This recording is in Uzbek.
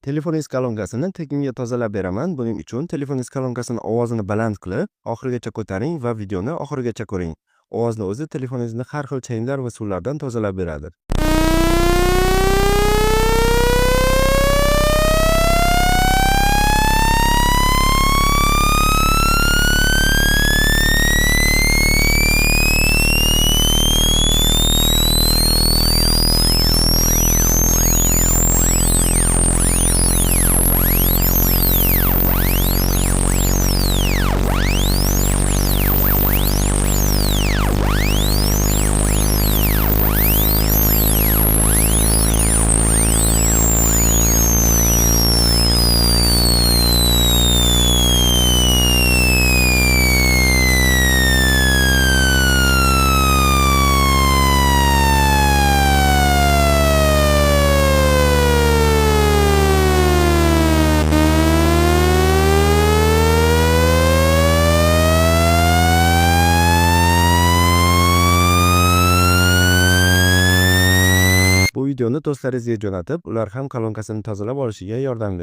Telefoningiz kolonkasini tekinga tozalab beraman. Buning uchun telefoningiz kolonkasini ovozini baland qilib, oxirigacha ko'taring va videoni oxirigacha ko'ring. Ovozni o'zi telefoningizni har xil changlar va suvlardan tozalab beradi. Bu videoni do'stlaringizga jo'natib, ular ham kolonkasini tozalab olishiga yordam bering.